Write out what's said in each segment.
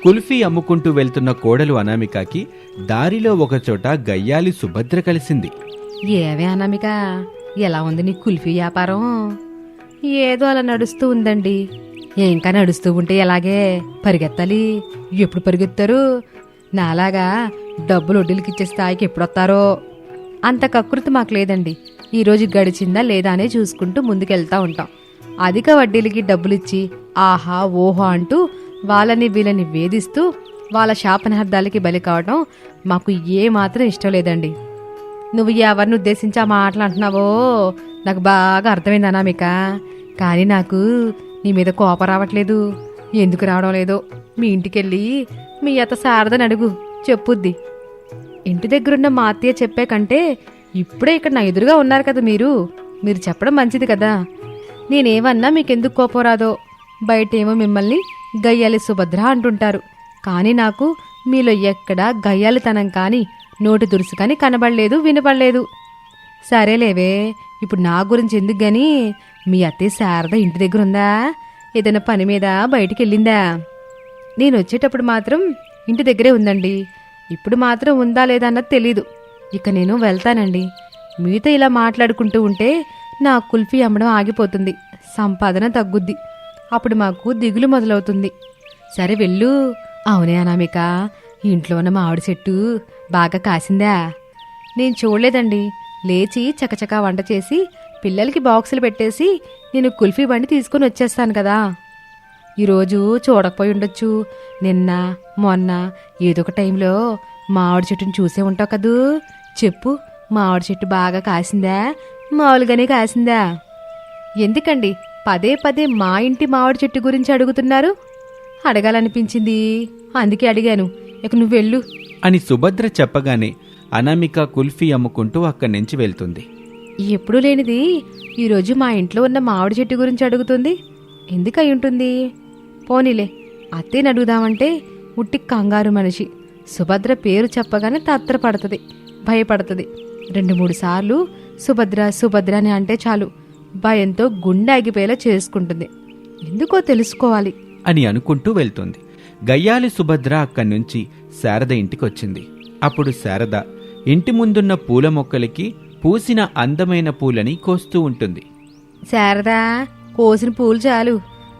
కుల్ఫీ అమ్ముకుంటూ వెళ్తున్న కోడలు అనామికకి దారిలో ఒకచోట గయ్యాలి సుభద్ర కలిసింది. ఏవే అనామిక, ఎలా ఉంది నీ కుల్ఫీ వ్యాపారం? ఏదో అలా నడుస్తూ ఉందండి. ఇంకా నడుస్తూ ఉంటే ఎలాగే పరిగెత్తాలి. ఎప్పుడు పరిగెత్తారు? నాలాగా డబ్బులు వడ్డీలకి ఇచ్చే స్థాయికి ఎప్పుడొస్తారో? అంత కకృతి మాకు లేదండి. ఈరోజు గడిచిందా లేదా అనే చూసుకుంటూ ముందుకెళ్తా ఉంటాం. అధిక వడ్డీలకి డబ్బులిచ్చి ఆహా ఓహో అంటూ వాళ్ళని వీళ్ళని వేధిస్తూ వాళ్ళ శాపనార్థాలకి బలి కావడం మాకు ఏమాత్రం ఇష్టం లేదండి. నువ్వు ఎవరిని ఉద్దేశించి ఆ మాటలు అంటున్నావో నాకు బాగా అర్థమైంది అనామిక. కానీ నాకు నీ మీద కోపం రావట్లేదు. ఎందుకు రావడం లేదో మీ ఇంటికెళ్ళి మీ అత్త శారదని అడుగు, చెప్పుద్ది. ఇంటి దగ్గరున్న మా అత్తయ్య చెప్పే కంటే ఇప్పుడే ఇక్కడ నా ఎదురుగా ఉన్నారు కదా మీరు చెప్పడం మంచిది కదా. నేనేమన్నా మీకెందుకు కోపం రాదో. బయటేమో మిమ్మల్ని గయ్యాలి సుభద్ర అంటుంటారు. కానీ నాకు మీలో ఎక్కడా గయ్యాలితనం కానీ నోటి దురుసు కానీ కనబడలేదు, వినపడలేదు. సరేలేవే, ఇప్పుడు నా గురించి ఎందుకు గాని మీ అత్తయ్య శారద ఇంటి దగ్గర ఉందా? ఏదైనా పని మీద బయటికి వెళ్ళిందా? నేను వచ్చేటప్పుడు మాత్రం ఇంటి దగ్గరే ఉందండి. ఇప్పుడు మాత్రం ఉందా లేదా అన్నది తెలీదు. ఇక నేను వెళ్తానండి. మీతో ఇలా మాట్లాడుకుంటూ ఉంటే నా కుల్ఫీ అమ్మడం ఆగిపోతుంది, సంపాదన తగ్గుద్ది. అప్పుడు మాకు దిగులు మొదలవుతుంది. సరే వెళ్ళు. అవునే అనామిక, ఇంట్లో ఉన్న మామిడి చెట్టు బాగా కాసిందా? నేను చూడలేదండి. లేచి చకచకా వంట చేసి పిల్లలకి బాక్సులు పెట్టేసి నేను కుల్ఫీ బండి తీసుకుని వచ్చేస్తాను కదా. ఈరోజు చూడకపోయి ఉండొచ్చు. నిన్న మొన్న ఏదో ఒక టైంలో మామిడి చెట్టుని చూసే ఉంటావు కదూ. చెప్పు, మామిడి చెట్టు బాగా కాసిందా, మామూలుగానే కాసిందా? ఎందుకండి పదే పదే మా ఇంటి మామిడి చెట్టు గురించి అడుగుతున్నారు? అడగాలనిపించింది, అందుకే అడిగాను. ఇక నువ్వు వెళ్ళు అని సుభద్ర చెప్పగానే అనామిక కుల్ఫీ అమ్ముకుంటూ అక్కడి నుంచి వెళ్తుంది. ఎప్పుడూ లేనిది ఈరోజు మా ఇంట్లో ఉన్న మామిడి చెట్టు గురించి అడుగుతుంది. ఎందుకై ఉంటుంది? పోనీలే, అత్తేని అడుగుదామంటే ఉట్టి కంగారు మనిషి. సుభద్ర పేరు చెప్పగానే తత్తరపడుతుంది, భయపడుతుంది. 2-3 సార్లు సుభద్ర సుభద్ర అని అంటే చాలు భయంతో గుండె ఆగిపోయేలా చేసుకుంటుంది. ఎందుకో తెలుసుకోవాలి అని అనుకుంటూ వెళ్తుంది. గయ్యాలి సుభద్ర అక్కడి నుంచి శారద ఇంటికొచ్చింది. అప్పుడు శారద ఇంటి ముందున్న పూల మొక్కలకి పూసిన అందమైన పూలని కోస్తూ ఉంటుంది. శారదా, కోసిన పూలు చాలు,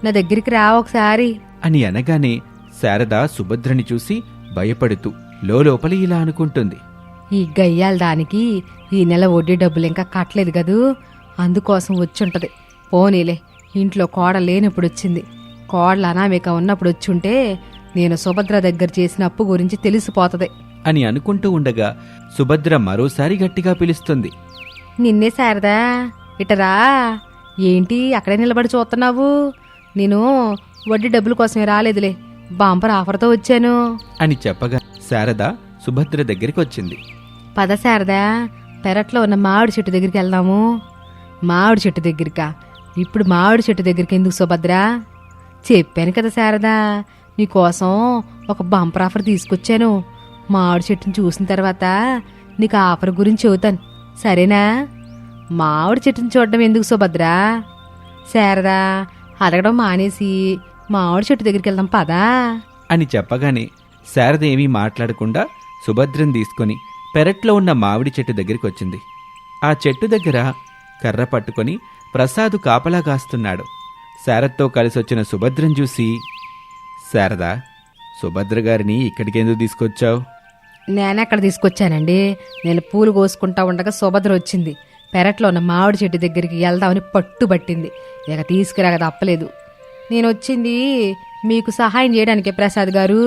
నా దగ్గరికి రా ఒకసారి అని అనగానే శారద సుభద్రని చూసి భయపడుతూ లోపల ఇలా అనుకుంటుంది. ఈ గయ్యాల దానికి ఈ నెల వడ్డీ డబ్బులు ఇంకా కట్టలేదు కదూ, అందుకోసం వచ్చుంటది. పోనీలే, ఇంట్లో కోడ లేనప్పుడు వచ్చింది. కోడలు అనామిక ఉన్నప్పుడు వచ్చుంటే నేను సుభద్ర దగ్గర చేసిన అప్పు గురించి తెలిసిపోతది అని అనుకుంటూ ఉండగా సుభద్ర మరోసారి గట్టిగా పిలుస్తుంది. నిన్నే శారదా, ఇటరా. ఏంటి అక్కడే నిలబడి చూస్తున్నావు? నేను వడ్డీ డబ్బుల కోసమే రాలేదులే, బాంపర్ ఆఫర్తో వచ్చాను అని చెప్పగా శారద సుభద్ర దగ్గరికి వచ్చింది. పద శారదా, పెరట్లో ఉన్న మామిడి చెట్టు దగ్గరికి వెళ్దాము. మామిడి చెట్టు దగ్గరికా? ఇప్పుడు మామిడి చెట్టు దగ్గరికి ఎందుకు సుభద్ర? చెప్పాను కదా శారదా, నీకోసం ఒక బంపర్ ఆఫర్ తీసుకొచ్చాను. మామిడి చెట్టుని చూసిన తర్వాత నీకు ఆఫర్ గురించి చెబుతాను, సరేనా? మామిడి చెట్టుని చూడడం ఎందుకు సుభద్ర? శారదా, అడగడం మానేసి మామిడి చెట్టు దగ్గరికి వెళ్దాం పదా అని చెప్పగానే శారద ఏమీ మాట్లాడకుండా సుభద్రని తీసుకొని పెరట్లో ఉన్న మామిడి చెట్టు దగ్గరికి వచ్చింది. ఆ చెట్టు దగ్గర కర్ర పట్టుకొని ప్రసాదు కాపలా కాస్తున్నాడు. శారదతో కలిసొచ్చిన సుభద్రను చూసి, శారదా, సుభద్ర గారిని ఇక్కడికెందుకు తీసుకొచ్చావు? నేనెక్కడ తీసుకొచ్చానండి, నేను పూలు కోసుకుంటా ఉండగా సుభద్ర వచ్చింది. పెరట్లో ఉన్న మామిడి చెట్టు దగ్గరికి వెళ్దామని పట్టుబట్టింది. ఇక తీసుకురాక తప్పలేదు. నేను వచ్చింది మీకు సహాయం చేయడానికే ప్రసాద్ గారు.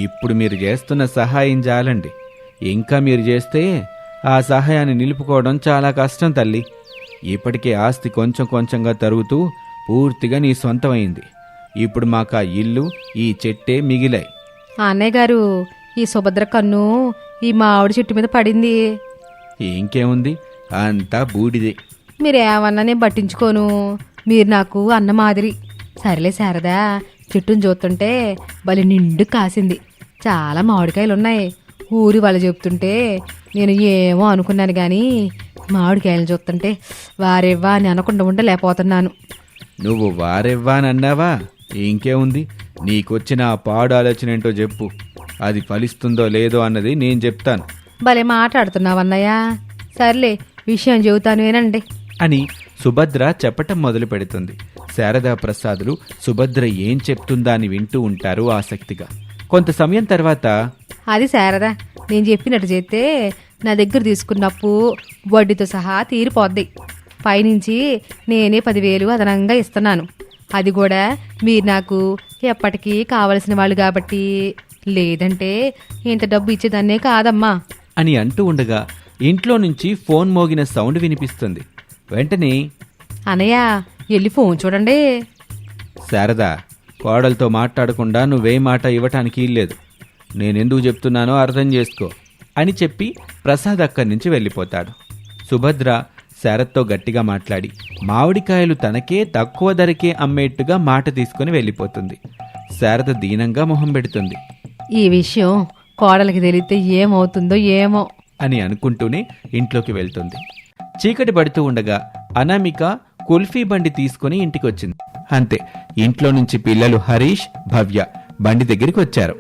ఇప్పుడు మీరు చేస్తున్న సహాయం చాలండి. ఇంకా మీరు చేస్తే ఆ సహాయాన్ని నిలుపుకోవడం చాలా కష్టం తల్లి. ఇప్పటికే ఆస్తి కొంచెం కొంచెంగా తరుగుతూ పూర్తిగా నీ సొంతమైంది. ఇప్పుడు మాకు ఆ ఇల్లు, ఈ చెట్టే మిగిలాయి. అన్నయ్య గారు, ఈ సుభద్ర కన్ను ఈ మామిడి చెట్టు మీద పడింది. ఇంకేముంది, అంతా బూడిదే. మీరేమన్నా నేను పట్టించుకోను, మీరు నాకు అన్న మాదిరి. సరేలే శారదా, చెట్టును చూస్తుంటే బలి నిండు కాసింది. చాలా మామిడికాయలున్నాయి. ఊరి వాళ్ళు చెప్తుంటే నేను ఏమో అనుకున్నాను కానీ మామిడికాయలు చూస్తుంటే వారెవ్వా అని అనకుండా ఉండలేకపోతున్నాను. నువ్వు వారెవ్వా అని అన్నావా? ఇంకేముంది, నీకొచ్చిన ఆ పాడు ఆలోచన ఏంటో చెప్పు. అది ఫలిస్తుందో లేదో అన్నది నేను చెప్తాను భలే మాట్లాడుతున్నావన్నయ్య. సర్లే, విషయం చెబుతాను వినండి. అని సుభద్ర చెప్పటం మొదలు పెడుతుంది. శారదా ప్రసాదులు సుభద్ర ఏం చెప్తుందా అని వింటూ ఉంటారు ఆసక్తిగా. కొంత సమయం తర్వాత, అది శారదా, నేను చెప్పినట్టు చేస్తే నా దగ్గర తీసుకున్నప్పు వడ్డీతో సహా తీరిపోద్ది. పైనుంచి నేనే 10,000 అదనంగా ఇస్తున్నాను. అది కూడా మీరు నాకు ఎప్పటికీ కావలసిన వాళ్ళు కాబట్టి, లేదంటే ఇంత డబ్బు ఇచ్చేదాన్నే కాదమ్మా అని అంటూ ఉండగా ఇంట్లో నుంచి ఫోన్ మోగిన సౌండ్ వినిపిస్తుంది. వెంటనే, అనయ్య వెళ్ళి ఫోన్ చూడండి. శారదా, కోడలతో మాట్లాడకుండా నువ్వే మాట ఇవ్వటానికి ఇల్లేదు. నేనెందుకు చెప్తున్నానో అర్థం చేసుకో అని చెప్పి ప్రసాద్ అక్కడి నుంచి వెళ్ళిపోతాడు. సుభద్ర శారదతో గట్టిగా మాట్లాడి మామిడికాయలు తనకే తక్కువ ధరకే అమ్మేట్టుగా మాట తీసుకుని వెళ్ళిపోతుంది. శారద దీనంగా మొహం పెడుతుంది. ఈ విషయం కోడలికి తెలిస్తే ఏమవుతుందో ఏమో అని అనుకుంటూనే ఇంట్లోకి వెళ్తుంది. చీకటి పడుతూ ఉండగా అనామిక కుల్ఫీ బండి తీసుకుని ఇంటికొచ్చింది. అంతే, ఇంట్లో నుంచి పిల్లలు హరీష్, భవ్య బండి దగ్గరికి వచ్చారు.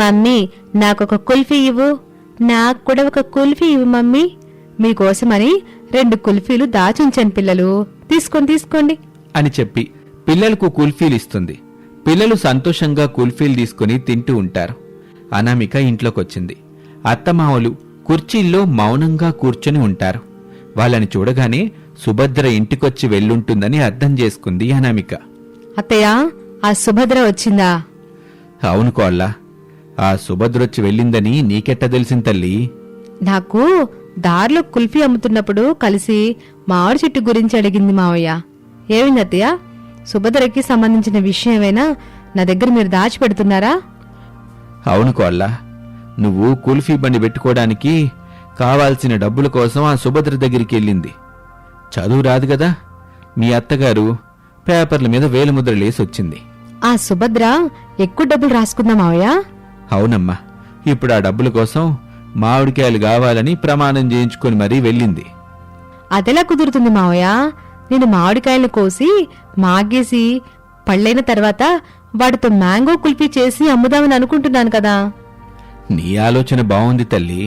మమ్మీ, నాకొక కుల్ఫీ ఇవ్వు. నాకు కూడా ఒక కుల్ఫీ ఇవ్వు మమ్మీ. మీకోసమని 2 కుల్ఫీలు దాచుంచాను పిల్లలు, తీసుకోండి అని చెప్పి పిల్లలకు కుల్ఫీలు ఇస్తుంది. పిల్లలు సంతోషంగా కుల్ఫీలు తీసుకుని తింటూ ఉంటారు. అనామిక ఇంట్లోకొచ్చింది. అత్తమావలు కుర్చీల్లో మౌనంగా కూర్చొని ఉంటారు. వాళ్ళని చూడగానే సుభద్ర ఇంటికొచ్చి వెళ్ళుంటుందని అర్థం చేసుకుంది అనామిక. అత్తయ్య, ఆ సుభద్ర వచ్చిందా? అవును కోళ్ళ, ఆ సుభద్రొచ్చి వెళ్ళిందని నీకెట్ట తెలిసింది తల్లి? నాకు దారిలో కుల్ఫీ అమ్ముతున్నప్పుడు కలిసి మామిడి చెట్టు గురించి అడిగింది మావయ్య. ఏమైంది అత్తయ్య? సుభద్రకి సంబంధించిన విషయం ఏమైనా నా దగ్గర మీరు దాచిపెడుతున్నారా? అవును కోళ్ళ, నువ్వు కుల్ఫీ బండి పెట్టుకోవడానికి కావాల్సిన డబ్బుల కోసం ఆ సుభద్ర దగ్గరికి వెళ్ళింది. చదువు రాదు కదా, మీ అత్తగారు పేపర్ల మీద వేలిముద్రలేసొచ్చింది. ఆ సుభద్ర ఎక్కువ డబ్బులు రాసుకుందా మావయ్య? అవునమ్మా, ఇప్పుడు ఆ డబ్బుల కోసం మామిడికాయలు కావాలని ప్రమాణం చేయించుకొని మరీ వెళ్ళింది. అదెలా కుదురుతుంది మావయ్య? నేను మామిడికాయలు కోసి మాగేసి పళ్ళైన తర్వాత వాటితో మ్యాంగో కుల్ఫీ చేసి అమ్ముదామని అనుకుంటున్నాను కదా. నీ ఆలోచన బావుంది తల్లి,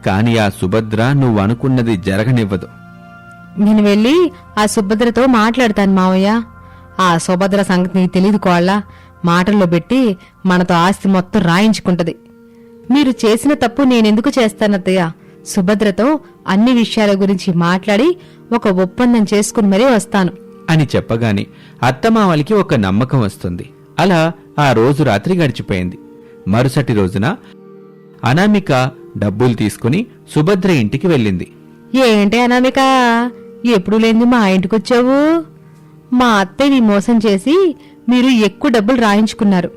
కాని ఆ సుభద్ర నువ్వు అనుకున్నది జరగనివ్వదు. నేను వెళ్ళి ఆ సుభద్రతో మాట్లాడతాను మావయ్య. ఆ సుభద్ర సంగతి నీకు తెలీదు కోళ్ళ. మాటల్లో పెట్టి మనతో ఆస్తి మొత్తం రాయించుకుంటది. మీరు చేసిన తప్పు నేనెందుకు చేస్తానత్తయ్య? సుభద్రతో అన్ని విషయాల గురించి మాట్లాడి ఒక ఒప్పందం చేసుకుని మరీ వస్తాను అని చెప్పగానే అత్తమావలికి ఒక నమ్మకం వస్తుంది. అలా ఆ రోజు రాత్రి గడిచిపోయింది. మరుసటి రోజున అనామిక డబ్బులు తీసుకుని సుభద్ర ఇంటికి వెళ్ళింది. ఏంటి అనామిక, ఎప్పుడు లేని మా ఇంటికొచ్చావు? మా అత్తయ్యని మోసం చేసి మీరు ఎక్కువ డబ్బులు రాయించుకున్నారు.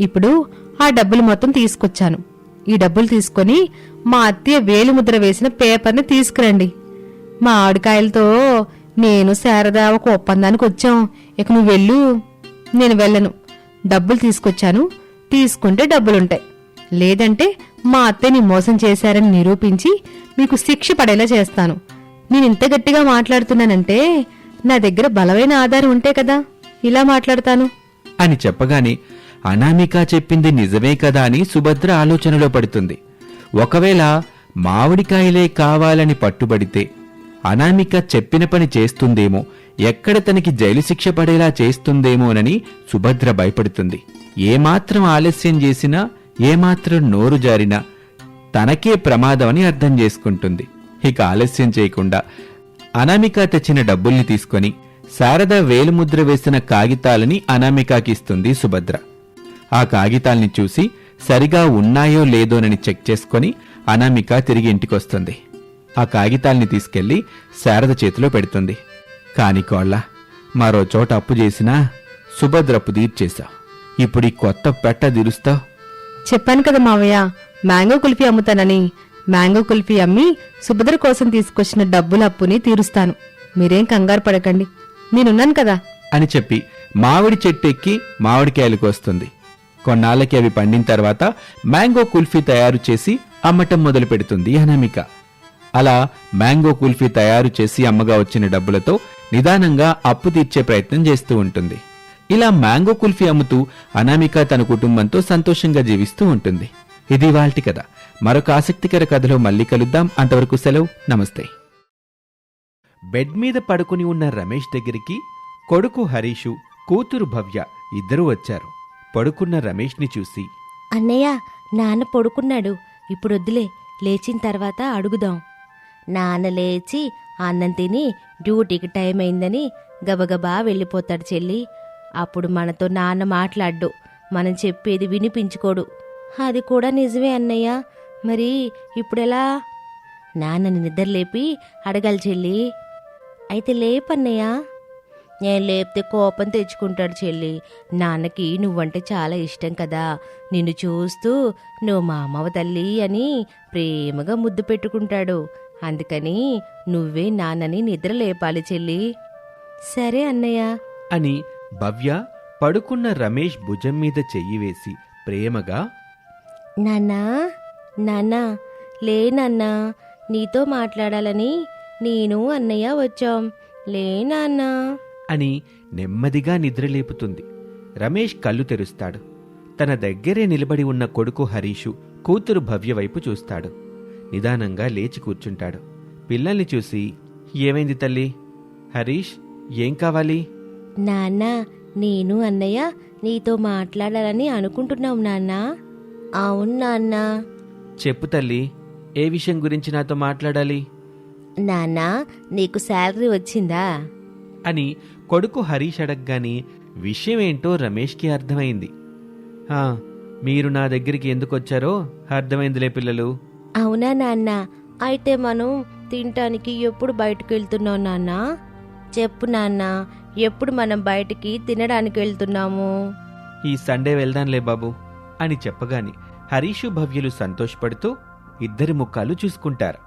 ఇప్పుడు ఆ డబ్బులు మొత్తం తీసుకొచ్చాను. ఈ డబ్బులు తీసుకొని మా అత్తయ్య వేలిముద్ర వేసిన పేపర్ని తీసుకురండి. మా ఆడికాయలతో నేను శారద ఒక ఒప్పందానికి వచ్చాం. ఇక నువ్వు వెళ్ళు. నేను వెళ్ళను. డబ్బులు తీసుకొచ్చాను, తీసుకుంటే డబ్బులుంటాయి. లేదంటే మా అత్తయ్యని మోసం చేశారని నిరూపించి మీకు శిక్ష పడేలా చేస్తాను. నేను ఇంత గట్టిగా మాట్లాడుతున్నానంటే నా దగ్గర బలమైన ఆధారం ఉంటే కదా ఇలా మాట్లాడతాను అని చెప్పగానే అనామిక చెప్పింది నిజమే కదా అని సుభద్ర ఆలోచనలో పడుతుంది. ఒకవేళ మామిడికాయలే కావాలని పట్టుబడితే అనామిక చెప్పిన పని చేస్తుందేమో, ఎక్కడ తనకి జైలు శిక్ష పడేలా చేస్తుందేమోనని సుభద్ర భయపడుతుంది. ఏమాత్రం ఆలస్యం చేసినా, ఏమాత్రం నోరు జారినా తనకే ప్రమాదం అని అర్థం చేసుకుంటుంది. ఇక ఆలస్యం చేయకుండా అనామిక తెచ్చిన డబ్బుల్ని తీసుకొని శారద వేలుముద్ర వేసిన కాగితాలని అనామికకిస్తుంది సుభద్ర. ఆ కాగితాల్ని చూసి సరిగా ఉన్నాయో లేదోనని చెక్ చేసుకొని అనామిక తిరిగి ఇంటికొస్తుంది. ఆ కాగితాల్ని తీసుకెళ్లి శారద చేతిలో పెడుతుంది. కాని కోళ్ళ, మరో చోట అప్పు చేసినా సుభద్ర అప్పు తీర్చేశావు. ఇప్పుడు ఈ కొత్త పెట్ట దిరుస్తావు. చెప్పాను కదా మావయ్య, మ్యాంగో కుల్ఫీ అమ్ముతానని. మ్యాంగో కుల్ఫీ అమ్మి సుభద్ర కోసం తీసుకొచ్చిన డబ్బుల అప్పుని తీరుస్తాను. మీరేం కంగారు పడకండి, నేనున్నాను కదా అని చెప్పి మామిడి చెట్టు ఎక్కి మామిడికాయలు కోస్తుంది. కొన్నాళ్ళకి అవి పండిన తర్వాత మ్యాంగో కుల్ఫీ తయారు చేసి అమ్మటం మొదలు పెడుతుంది అనామిక. అలా మ్యాంగో కుల్ఫీ తయారు చేసి అమ్మగా వచ్చిన డబ్బులతో నిదానంగా అప్పు తీర్చే ప్రయత్నం చేస్తూ ఉంటుంది. ఇలా మ్యాంగో కుల్ఫీ అమ్ముతూ అనామిక తన కుటుంబంతో సంతోషంగా జీవిస్తూ ఉంటుంది. ఇది ఇవాల్టి కథ. మరొక ఆసక్తికర కథలో మళ్ళీ కలుద్దాం. అంతవరకు సెలవు. నమస్తే. బెడ్ మీద పడుకుని ఉన్న రమేష్ దగ్గరికి కొడుకు హరీషు, కూతురు భవ్య ఇద్దరూ వచ్చారు. పడుకున్న రమేష్ని చూసి, అన్నయ్య, నాన్న పడుకున్నాడు, ఇప్పుడొద్దులే, లేచిన తర్వాత అడుగుదాం. నాన్న లేచి అన్నం తిని డ్యూటీకి టైం అయిందని గబగబా వెళ్ళిపోతాడు చెల్లి. అప్పుడు మనతో నాన్న మాట్లాడ్డు, మనం చెప్పేది వినిపించుకోడు. అది కూడా నిజమే అన్నయ్య. మరి ఇప్పుడెలా? నాన్నని నిద్రలేపి అడగాలి చెల్లి. అయితే లేపన్నయ్య. నేను లేపితే కోపం తెచ్చుకుంటాడు చెల్లి. నాన్నకి నువ్వంటే చాలా ఇష్టం కదా. నిన్ను చూస్తూ నువ్వు మా అమ్మవ తల్లి అని ప్రేమగా ముద్దు పెట్టుకుంటాడు. అందుకని నువ్వే నాన్నని నిద్ర లేపాలి చెల్లి. సరే అన్నయ్య అని భవ్య పడుకున్న రమేష్ భుజం మీద చెయ్యి వేసి ప్రేమగా, నాన్నా, నాన్నా, లే నాన్నా, నీతో మాట్లాడాలని నేను అన్నయ్య వచ్చాం. లే నాన్నా అని నెమ్మదిగా నిద్రలేపుతుంది. రమేష్ కళ్ళు తెరుస్తాడు. తన దగ్గరే నిలబడి ఉన్న కొడుకు హరీషు, కూతురు భవ్య వైపు చూస్తాడు. నిదానంగా లేచి కూర్చుంటాడు. పిల్లల్ని చూసి, ఏమైంది తల్లి? హరీష్, ఏం కావాలి? నాన్నా, నేను అన్నయ్య నీతో మాట్లాడాలని అనుకుంటున్నాం నాన్నా. అవును నాన్నా. చెప్పు తల్లి, ఏ విషయం గురించి నాతో మాట్లాడాలి? నాన్నా, నీకు శాలరీ వచ్చిందా అని కొడుకు హరీష్ అడగగానే విషయమేంటో రమేష్కి అర్థమైంది. మీరు నా దగ్గరికి ఎందుకొచ్చారో అర్థమైందిలే పిల్లలు. అవునా నాన్న? అయితే మనం తినటానికి ఎప్పుడు బయటకు వెళ్తున్నాం నాన్నా? చెప్పు నాన్న, ఎప్పుడు మనం బయటికి తినడానికి వెళ్తున్నాము? ఈ సండే వెళ్దాంలే బాబు అని చెప్పగాని హరీషు భవ్యులు సంతోషపడుతూ ఇద్దరి ముఖాలు చూసుకుంటారు.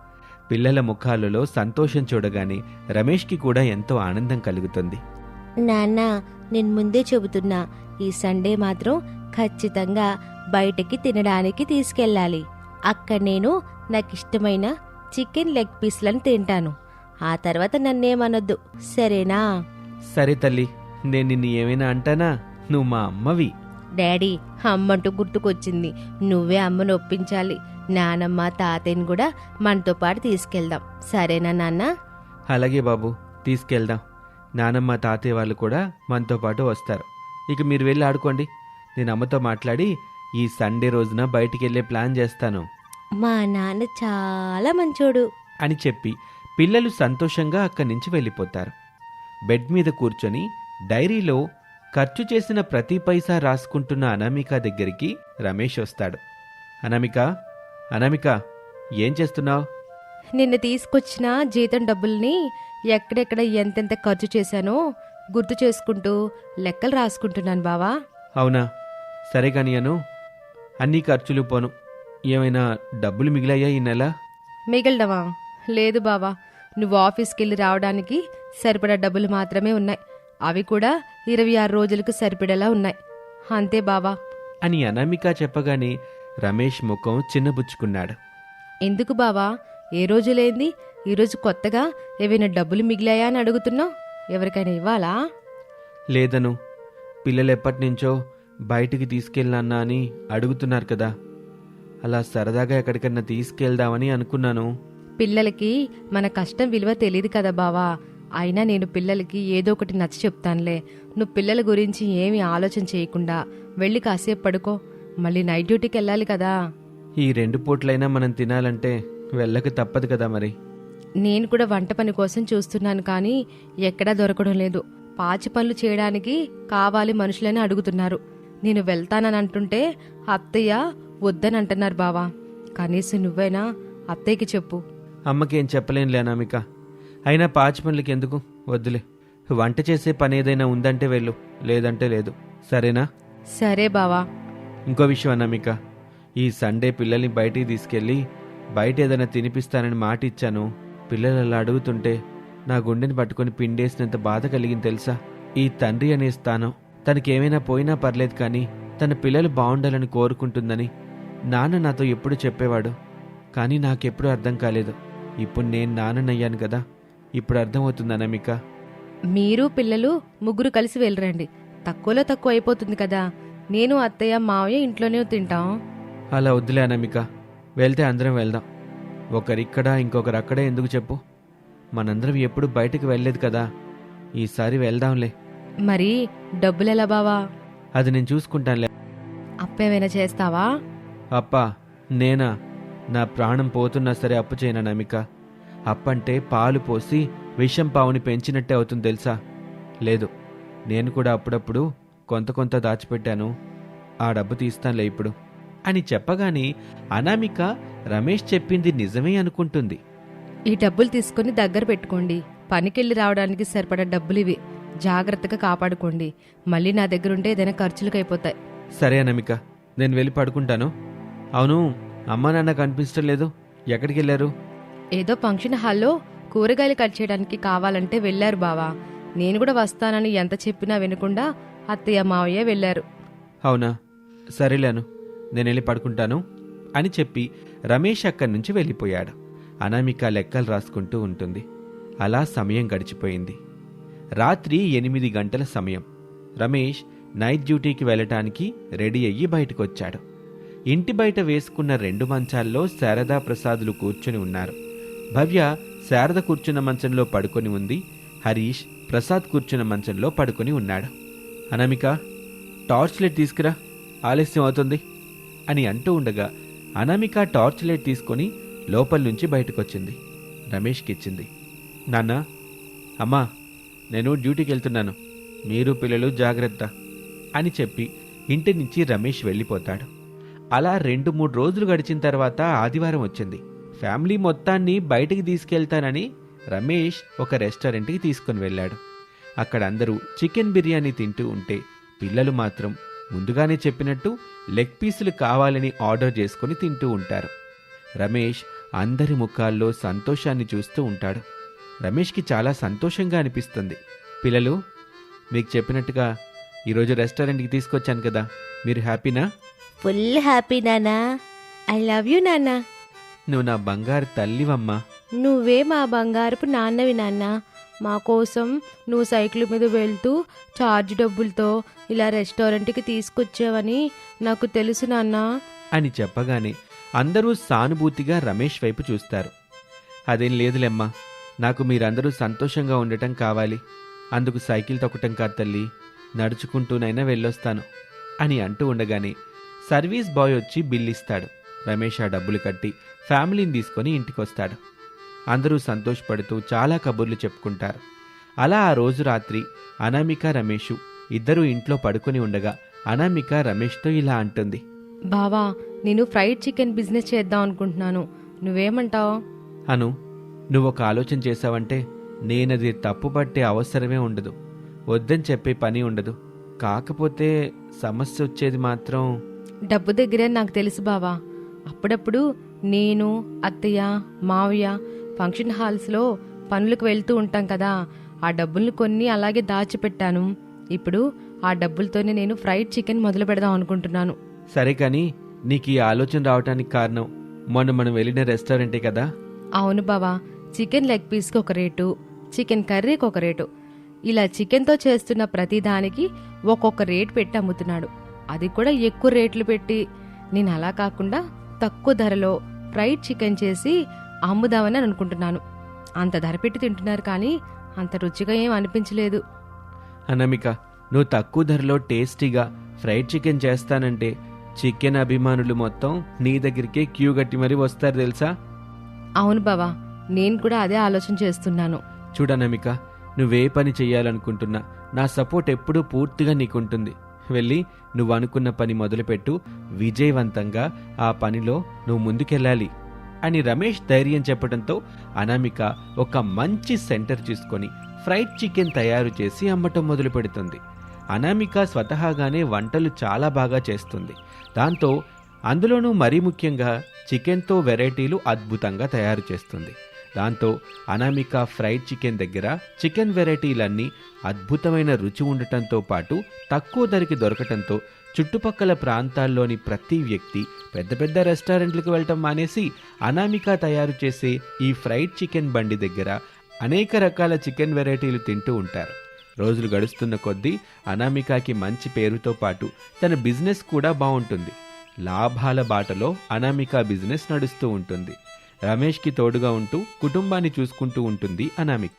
పిల్లల ముఖాలలో సంతోషం చూడగానే రమేష్కి కూడా ఎంతో ఆనందం కలుగుతుంది. నాన్న, నేను ముందే చెబుతున్నా, ఈ సండే మాత్రం ఖచ్చితంగా బయటికి తినడానికి తీసుకెళ్ళాలి. అక్కడ నేను నాకిష్టమైన చికెన్ లెగ్ పీస్లను తింటాను. ఆ తర్వాత నన్నేమనొద్దు, సరేనా? సరే తల్లి, నేను నిన్ను ఏమైనా అంటానా? నువ్వు మా అమ్మవి. డాడీ, అమ్మంటూ గుర్తుకొచ్చింది. నువ్వే అమ్మను ఒప్పించాలి. నానమ్మ, తాతయ్యని కూడా మనతో పాటు తీసుకెళ్దాం, సరేనా నాన్న? అలాగే బాబు, తీసుకెళ్దాం. నానమ్మ, తాతయ్య వాళ్ళు కూడా మనతో పాటు వస్తారు. ఇక మీరు వెళ్ళి ఆడుకోండి. నేను అమ్మతో మాట్లాడి ఈ సండే రోజున బయటికి వెళ్ళే ప్లాన్ చేస్తాను. మా నాన్న చాలా మంచోడు అని చెప్పి పిల్లలు సంతోషంగా అక్కడి నుంచి వెళ్ళిపోతారు. బెడ్ మీద కూర్చొని డైరీలో ఖర్చు చేసిన ప్రతి పైసా రాసుకుంటున్న అనామిక దగ్గరికి రమేష్ వస్తాడు. అనామిక, అనామిక, ఏం చేస్తున్నావు? నిన్న తీసుకొచ్చిన జీతం డబ్బుల్ని ఎక్కడెక్కడ ఎంతెంత ఖర్చు చేశానో గుర్తు చేసుకుంటూ లెక్కలు రాసుకుంటున్నాను బావా. అవునా, సరే కాని అను, అన్నీ ఖర్చులు పోను. ఏమైనా డబ్బులు మిగిలాయా ఈ నెల? మిగలడమా? లేదు బావా, నువ్వు ఆఫీస్కి వెళ్ళి రావడానికి సరిపడా డబ్బులు మాత్రమే ఉన్నాయి. అవి కూడా 26 రోజులకు సరిపడేలా ఉన్నాయి. అంతే బావా అని అనామిక చెప్పగానే రమేష్ ముఖం చిన్నబుచ్చుకున్నాడు. ఎందుకు బావా, ఏ రోజు లేంది ఈరోజు కొత్తగా ఏవైనా డబ్బులు మిగిలాయా అని అడుగుతున్నావు? ఎవరికైనా ఇవ్వాలా? లేదను, పిల్లలు ఎప్పటినుంచో బయటికి తీసుకెళ్ళినా అని అడుగుతున్నారు కదా, అలా సరదాగా ఎక్కడికన్నా తీసుకెళ్దామని అనుకున్నాను. పిల్లలకి మన కష్టం విలువ తెలియదు కదా బావా. అయినా నేను పిల్లలకి ఏదో ఒకటి నచ్చ చెప్తానులే. నువ్వు పిల్లల గురించి ఏమీ ఆలోచన చేయకుండా వెళ్ళి కాసేపు పడుకో. మళ్ళీ నైట్ డ్యూటీకి వెళ్ళాలి కదా. ఈ 2 పూట్లైనా మనం తినాలంటే వెళ్ళక తప్పదు కదా మరి. నేను కూడా వంట పని కోసం చూస్తున్నాను, కానీ ఎక్కడా దొరకడం లేదు. పాచి పనులు చేయడానికి కావాలి మనుషులని అడుగుతున్నారు. నేను వెళ్తానని అంటుంటే అత్తయ్య వద్దని అంటున్నారు బావా. కనీసం నువ్వైనా అత్తయ్యకి చెప్పు. అమ్మకేం చెప్పలేనులే అనామిక. అయినా పాచి పనులకి ఎందుకు, వద్దులే. వంట చేసే పని ఏదైనా ఉందంటే వెళ్ళు, లేదంటే లేదు, సరేనా? సరే బావా. ఇంకో విషయం అనామిక, ఈ సండే పిల్లల్ని బయటికి తీసుకెళ్ళి బయట ఏదైనా తినిపిస్తానని మాట ఇచ్చాను. పిల్లలు అలా అడుగుతుంటే నా గుండెని పట్టుకుని పిండేసినంత బాధ కలిగింది తెలుసా? ఈ తండ్రి అనే స్థానం తనకేమైనా పోయినా పర్లేదు, కానీ తన పిల్లలు బాగుండాలని కోరుకుంటుందని నాన్న నాతో ఎప్పుడు చెప్పేవాడు. కానీ నాకెప్పుడు అర్థం కాలేదు. ఇప్పుడు నేను నాన్ననయ్యాను కదా, ఇప్పుడు అర్థమవుతుంది అనామిక. మీరు పిల్లలు ముగ్గురు కలిసి వెళ్ళరండి. తక్కువలో తక్కువ అయిపోతుంది కదా. నేను అత్తయ్య మావయ్య ఇంట్లోనే తింటాం. అలా వద్దులే అనామిక, వెళ్తే అందరం వెళ్దాం. ఒకరిక్కడ ఇంకొకరు అక్కడే ఎందుకు చెప్పు? మనందరం ఎప్పుడు బయటకు వెళ్ళలేదు కదా, ఈసారి వెళ్దాంలే. మరి డబ్బులెలా బావా? అది నేను చూసుకుంటానులే. అప్పేమైనా చేస్తావా? అప్పా నేనా? నా ప్రాణం పోతున్నా సరే అప్పు చేయను అనామిక. అప్పంటే పాలు పోసి విషం పావుని పెంచినట్టే అవుతుంది తెలుసా. లేదు, నేను కూడా అప్పుడప్పుడు కొంత కొంత దాచిపెట్టాను, ఆ డబ్బు తీస్తానులే ఇప్పుడు అని చెప్పగానే అనామిక రమేష్ చెప్పింది నిజమే అనుకుంటుంది. ఈ డబ్బులు తీసుకుని దగ్గర పెట్టుకోండి. పనికెళ్ళి రావడానికి సరిపడా డబ్బులు ఇవి. జాగ్రత్తగా కాపాడుకోండి. మళ్ళీ నా దగ్గరుంటే ఏదైనా ఖర్చులకు అయిపోతాయి. సరే అనామిక, నేను వెళ్ళి పడుకుంటాను. అవును, అమ్మా నాన్న కనిపించడం లేదు, ఎక్కడికి వెళ్ళారు? ఏదో ఫంక్షన్ హాల్లో కూరగాయలు కట్ చేయడానికి కావాలంటే వెళ్లారు బావా. నేను కూడా వస్తానని ఎంత చెప్పినా వినకుండా అత్తయ్య మావయ్య వెళ్లారు. అవునా, సరేలేను, నేను వెళ్ళి పడుకుంటాను అని చెప్పి రమేష్ అక్కడి నుంచి వెళ్ళిపోయాడు. అనామిక లెక్కలు రాసుకుంటూ ఉంటుంది. అలా సమయం గడిచిపోయింది. రాత్రి 8 గంటల సమయం. రమేష్ నైట్ డ్యూటీకి వెళ్ళటానికి రెడీ అయ్యి బయటకొచ్చాడు. ఇంటి బయట వేసుకున్న 2 మంచాల్లో శారదా ప్రసాదులు కూర్చుని ఉన్నారు. భవ్య శారద కూర్చున్న మంచంలో పడుకొని ఉంది. హరీష్ ప్రసాద్ కూర్చున్న మంచంలో పడుకొని ఉన్నాడు. అనామిక, టార్చ్ లైట్ తీసుకురా, ఆలస్యం అవుతుంది అని అంటూ ఉండగా అనామిక టార్చ్ లైట్ తీసుకొని లోపల నుంచి బయటకొచ్చింది. రమేష్కి ఇచ్చింది. నాన్న, అమ్మా, నేను డ్యూటీకి వెళ్తున్నాను, మీరు పిల్లలు జాగ్రత్త అని చెప్పి ఇంటి నుంచి రమేష్ వెళ్ళిపోతాడు. అలా 2-3 రోజులు గడిచిన తర్వాత ఆదివారం వచ్చింది. ఫ్యామిలీ మొత్తాన్ని బయటికి తీసుకెళ్తానని రమేష్ ఒక రెస్టారెంట్కి తీసుకుని వెళ్ళాడు. అక్కడ అందరూ చికెన్ బిర్యానీ తింటూ ఉంటే పిల్లలు మాత్రం ముందుగానే చెప్పినట్టు లెగ్ పీసులు కావాలని ఆర్డర్ చేసుకుని తింటూ ఉంటారు. రమేష్ అందరి ముఖాల్లో సంతోషాన్ని చూస్తూ ఉంటాడు. రమేష్కి చాలా సంతోషంగా అనిపిస్తుంది. పిల్లలు, మీకు చెప్పినట్టుగా ఈరోజు రెస్టారెంట్కి తీసుకొచ్చాను కదా, మీరు హ్యాపీనా? ఫుల్ హ్యాపీ నానా. ఐ లవ్ యూ నాన్నా. నువ్వు నా బంగారు తల్లివమ్మా. నువ్వే మా బంగారపు నాన్నవి నాన్న. మా కోసం నువ్వు సైకిల్ మీద వెళ్తూ ఛార్జ్ డబ్బులతో ఇలా రెస్టారెంట్కి తీసుకొచ్చావని నాకు తెలుసు నాన్న అని చెప్పగానే అందరూ సానుభూతిగా రమేష్ వైపు చూస్తారు. అదేం లేదులేమ్మా, నాకు మీరందరూ సంతోషంగా ఉండటం కావాలి, అందుకు సైకిల్ తొక్కటం కాదు తల్లి, నడుచుకుంటూనైనా వెళ్ళొస్తాను అని అంటూ ఉండగానే సర్వీస్ బాయ్ వచ్చి బిల్ ఇస్తాడు. రమేష్ ఆ డబ్బులు కట్టి ఫ్యామిలీని తీసుకొని ఇంటికొస్తాడు. అందరూ సంతోషపడుతూ చాలా కబుర్లు చెప్పుకుంటారు. అలా ఆ రోజు రాత్రి అనామిక రమేషు ఇద్దరూ ఇంట్లో పడుకుని ఉండగా అనామిక రమేష్తో ఇలా అంటుంది. బావా, నేను ఫ్రైడ్ చికెన్ బిజినెస్ చేద్దాం అనుకుంటున్నాను, నువ్వేమంటావు? అను, నువ్వొక ఆలోచన చేశావంటే నేనది తప్పుపట్టే అవసరమే ఉండదు, వద్దని చెప్పే పని ఉండదు. కాకపోతే సమస్య వచ్చేది మాత్రం డబ్బు దగ్గరే నాకు తెలుసు బావా. అప్పుడప్పుడు నేను అత్తయ్య మావయ్య ఫంక్షన్ హాల్స్లో పనులకు వెళ్తూ ఉంటాం కదా, ఆ డబ్బుల్ని కొన్ని అలాగే దాచిపెట్టాను. ఇప్పుడు ఆ డబ్బులతోనే నేను ఫ్రైడ్ చికెన్ మొదలు పెడదాం అనుకుంటున్నాను. సరే కానీ నీకు ఈ ఆలోచన రావటానికి కారణం మొన్న మనం వెళ్ళిన రెస్టారెంటే కదా? అవును బావా, చికెన్ లెగ్ పీస్కి ఒక రేటు, చికెన్ కర్రీకి ఒక రేటు, ఇలా చికెన్తో చేస్తున్న ప్రతిదానికి ఒక్కొక్క రేటు పెట్టి అమ్ముతున్నాడు. అది కూడా ఎక్కువ రేట్లు పెట్టి. నేను అలా కాకుండా తక్కువ ధరలో ఫ్రైడ్ చికెన్ చేసి అమ్ముదామని అనుకుంటున్నాను. అంత ధర పెట్టి తింటున్నారు కానీ అంత రుచిగా ఏం అనిపించలేదు. అనామిక, నువ్వు తక్కువ ధరలో టేస్టీగా ఫ్రైడ్ చికెన్ చేస్తానంటే చికెన్ అభిమానులు మొత్తం నీ దగ్గరికే క్యూ కట్టి మరీ వస్తారు తెలుసా? అవును బావా, నేను కూడా అదే ఆలోచన చేస్తున్నాను. చూడనమిక, నువ్వే పని చెయ్యాలనుకుంటున్నా నా సపోర్ట్ ఎప్పుడూ పూర్తిగా నీకుంటుంది. వెళ్ళి నువ్వు అనుకున్న పని మొదలుపెట్టు, విజయవంతంగా ఆ పనిలో నువ్వు ముందుకెళ్ళాలి అని రమేష్ ధైర్యం చెప్పడంతో అనామిక ఒక మంచి సెంటర్ చూసుకొని ఫ్రైడ్ చికెన్ తయారు చేసి అమ్మటం మొదలు పెడుతుంది. అనామిక స్వతహాగానే వంటలు చాలా బాగా చేస్తుంది. దాంతో అందులోనూ మరీ ముఖ్యంగా చికెన్తో వెరైటీలు అద్భుతంగా తయారు చేస్తుంది. దాంతో అనామిక ఫ్రైడ్ చికెన్ దగ్గర చికెన్ వెరైటీలన్నీ అద్భుతమైన రుచి ఉండటంతో పాటు తక్కువ ధరకి దొరకటంతో చుట్టుపక్కల ప్రాంతాల్లోని ప్రతి వ్యక్తి పెద్ద పెద్ద రెస్టారెంట్లకు వెళ్ళటం మానేసి అనామిక తయారు చేసే ఈ ఫ్రైడ్ చికెన్ బండి దగ్గర అనేక రకాల చికెన్ వెరైటీలు తింటూ ఉంటారు. రోజులు గడుస్తున్న కొద్దీ అనామికకి మంచి పేరుతో పాటు తన బిజినెస్ కూడా బాగుంటుంది. లాభాల బాటలో అనామిక బిజినెస్ నడుస్తూ ఉంటుంది. రమేష్కి తోడుగా ఉంటూ కుటుంబాన్ని చూసుకుంటూ ఉంటుంది అనామిక.